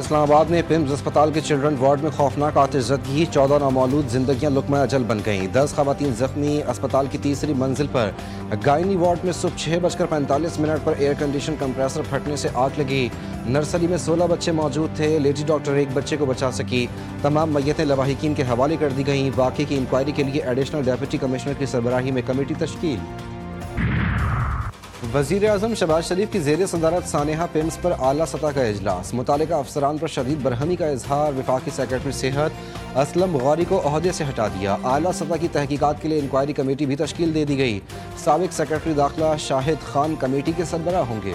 اسلام آباد میں پیمز اسپتال کے چلڈرن وارڈ میں خوفناک آتش زدگی، 14 نامولود زندگیاں لقمہ اجل بن گئیں، 10 خواتین زخمی۔ اسپتال کی تیسری منزل پر گائنی وارڈ میں صبح 6:45 پر ایئر کنڈیشن کمپریسر پھٹنے سے آگ لگی۔ نرسری میں 16 بچے موجود تھے، لیڈی ڈاکٹر ایک بچے کو بچا سکی۔ تمام میتیں لواحقین کے حوالے کر دی گئیں۔ واقعے کی انکوائری کے لیے ایڈیشنل ڈیپٹی کمشنر کی سربراہی میں کمیٹی تشکیل۔ وزیر اعظم شہباز شریف کی زیر صدارت سانحہ پیمز پر اعلیٰ سطح کا اجلاس، متعلقہ افسران پر شدید برہمی کا اظہار۔ وفاقی سیکرٹری صحت اسلم غوری کو عہدے سے ہٹا دیا۔ اعلیٰ سطح کی تحقیقات کے لیے انکوائری کمیٹی بھی تشکیل دے دی گئی۔ سابق سیکرٹری داخلہ شاہد خان کمیٹی کے سربراہ ہوں گے۔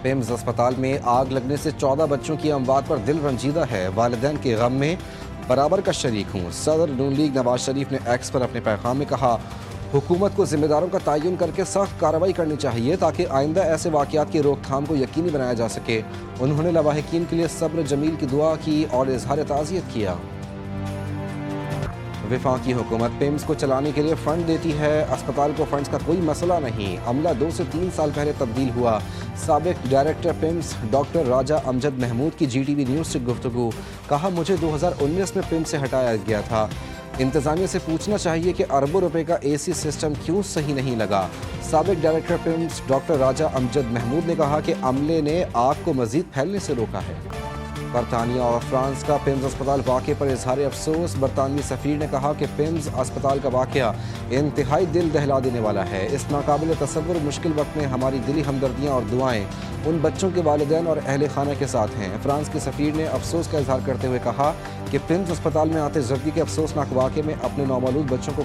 پیمز اسپتال میں آگ لگنے سے 14 بچوں کی اموات پر دل رنجیدہ ہے، والدین کے غم میں برابر کا شریک ہوں۔ صدر نون لیگ نواز شریف نے ایکس پر اپنے پیغام میں کہا، حکومت کو ذمہ داروں کا تعین کر کے سخت کارروائی کرنی چاہیے تاکہ آئندہ ایسے واقعات کی روک تھام کو یقینی بنایا جا سکے۔ انہوں نے لواحقین کے لیے صبر جمیل کی دعا کی اور اظہار تعزیت کیا۔ وفاقی حکومت پیمز کو چلانے کے لیے فنڈ دیتی ہے، اسپتال کو فنڈز کا کوئی مسئلہ نہیں۔ عملہ 2 سے 3 سال پہلے تبدیل ہوا۔ سابق ڈائریکٹر پیمز ڈاکٹر راجہ امجد محمود کی جی ٹی وی نیوز سے گفتگو، کہا مجھے 2019 میں پیمز سے ہٹایا گیا تھا، انتظامیہ سے پوچھنا چاہیے کہ اربوں روپے کا اے سی سسٹم کیوں صحیح نہیں لگا۔ سابق ڈائریکٹر پیمز ڈاکٹر راجہ امجد محمود نے کہا کہ عملے نے آگ کو مزید پھیلنے سے روکا ہے۔ برطانیہ اور فرانس کا پیمز اسپتال واقعے پر اظہار افسوس، برطانوی سفیر نے کہا کہ پیمز اسپتال کا واقعہ انتہائی دل دہلا دینے والا ہے۔ اس ناقابل تصور مشکل وقت میں ہماری دلی ہمدردیاں اور دعائیں ان بچوں کے والدین اور اہل خانہ کے ساتھ ہیں۔ فرانس کے سفیر نے افسوس کا اظہار کرتے ہوئے کہا کہ پیمز اسپتال میں آتش زدگی کے افسوسناک واقعے میں اپنے نومولود بچوں کو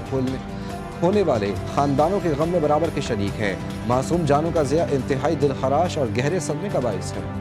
کھونے والے خاندانوں کے غم میں برابر کے شریک ہیں۔ معصوم جانوں کا ضیاع انتہائی دل خراش اور گہرے صدمے کا باعث ہے۔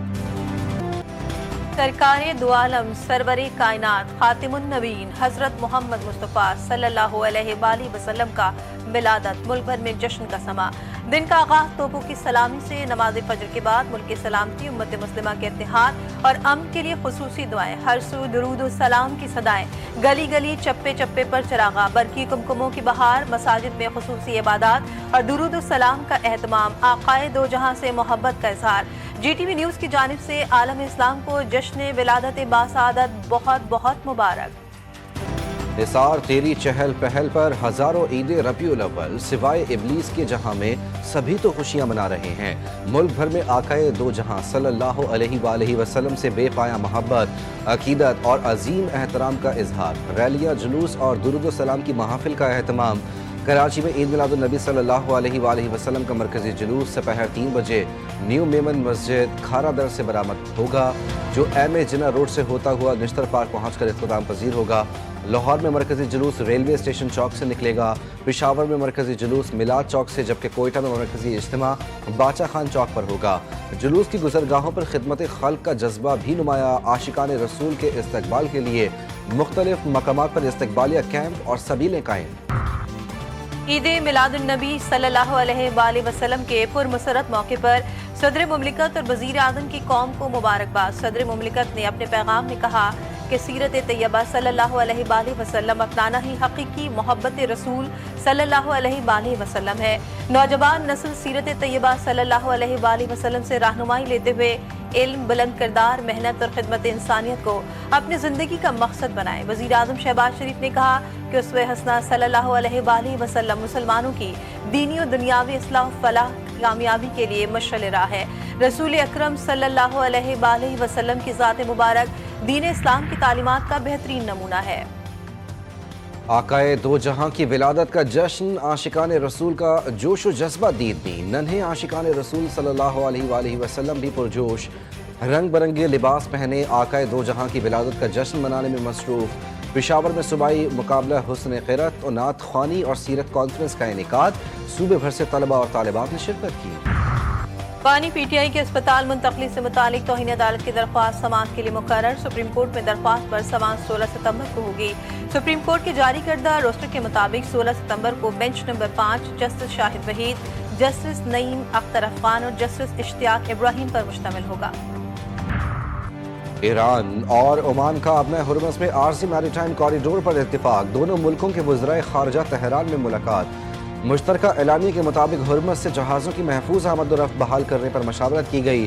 سرکار دو عالم سرور کائنات خاتم النبیین حضرت محمد مصطفیٰ صلی اللہ علیہ وآلہ وسلم کا ولادت، ملک بھر میں جشن کا سما۔ دن کا آغاز توپوں کی سلامی سے، نماز فجر کے بعد ملک کی سلامتی، امت مسلمہ کے اتحاد اور امن کے لیے خصوصی دعائیں، ہر سو درود و سلام کی صدائیں، گلی گلی چپے چپے پر چراغاں، برقی کمکموں کی بہار، مساجد میں خصوصی عبادات اور درود و سلام کا اہتمام، آقائے دو جہاں سے محبت کا اظہار۔ جی ٹی وی نیوز کی جانب سے عالم اسلام کو جشن ولادت باسعادت بہت بہت مبارک۔ حصار تیری چہل پہل پر ہزاروں عید ربیع الاول، سوائے ابلیس کے جہاں میں سبھی تو خوشیاں منا رہے ہیں۔ ملک بھر میں آقائے دو جہاں صلی اللہ علیہ وآلہ وسلم سے بے پایہ محبت، عقیدت اور عظیم احترام کا اظہار، ریلیاں، جلوس اور درود و سلام کی محافل کا اہتمام۔ کراچی میں عید میلاد النبی صلی اللہ علیہ وآلہ وسلم کا مرکزی جلوس سپہر 3 بجے نیو میمن مسجد کھارا در سے برآمد ہوگا، جو ایم اے جناح روڈ سے ہوتا ہوا نشتر پارک پہنچ کر اختتام پذیر ہوگا۔ لاہور میں مرکزی جلوس ریلوے اسٹیشن چوک سے نکلے گا، پشاور میں مرکزی جلوس میلاد چوک سے، جبکہ کوئٹہ میں مرکزی اجتماع باچا خان چوک پر ہوگا۔ جلوس کی گزرگاہوں پر خدمت خلق کا جذبہ بھی نمایاں، عاشقان رسول کے استقبال کے لیے مختلف مقامات پر استقبالیہ کیمپ اور سبیلیں قائم۔ عید میلاد النبی صلی اللہ علیہ وآلہ وسلم کے پرمسرت موقع پر صدر مملکت اور وزیر اعظم کی قوم کو مبارکباد۔ صدر مملکت نے اپنے پیغام میں کہا کہ سیرت طیبہ صلی اللہ علیہ وآلہ وسلم اپنانا ہی حقیقی محبت رسول صلی اللہ علیہ وآلہ وسلم ہے۔ نوجوان نسل سیرت طیبہ صلی اللہ علیہ وآلہ وسلم سے رہنمائی لیتے ہوئے علم، بلند کردار، محنت اور خدمت انسانیت کو اپنی زندگی کا مقصد بنائے۔ وزیر اعظم شہباز شریف نے کہا کہ اسوہ حسنہ صلی اللہ علیہ وآلہ وسلم مسلمانوں کی دینی و دنیاوی اصلاح و فلاح کامیابی کے لیے مشعل راہ ہے۔ رسول اکرم صلی اللہ علیہ وآلہ وسلم کی ذات مبارک دین اسلام کی تعلیمات کا بہترین نمونہ ہے۔ آقائے دو جہاں کی ولادت کا جشن، عاشقان رسول کا جوش و جذبہ دیدنی، ننھے عاشقان رسول صلی اللہ علیہ وآلہ وسلم بھی پرجوش، رنگ برنگے لباس پہنے آقائے دو جہاں کی ولادت کا جشن منانے میں مصروف۔ پشاور میں صوبائی مقابلہ حسن قرأت و نعت خوانی اور سیرت کانفرنس کا انعقاد، صوبے بھر سے طلبہ اور طالبات نے شرکت کی۔ پانی پی ٹی آئی کے اسپتال منتقلی سے متعلق توہین عدالت کی درخواست سماعت کے لیے مقرر، سپریم کورٹ میں درخواست پر سماعت 16 ستمبر کو ہوگی۔ سپریم کورٹ کے جاری کردہ روسٹر کے مطابق 16 ستمبر کو بینچ نمبر 5 جسٹس شاہد وحید، جسٹس نعیم اختر افغان اور جسٹس اشتیاق ابراہیم پر مشتمل ہوگا۔ ایران اور عمان کا ابنۂ ہرمز میں عارضی میری ٹائم کوریڈور پر اتفاق، دونوں ملکوں کے وزرائے خارجہ تہران میں ملاقات۔ مشترکہ اعلامیے کے مطابق ہرمز سے جہازوں کی محفوظ آمد و رفت بحال کرنے پر مشاورت کی گئی۔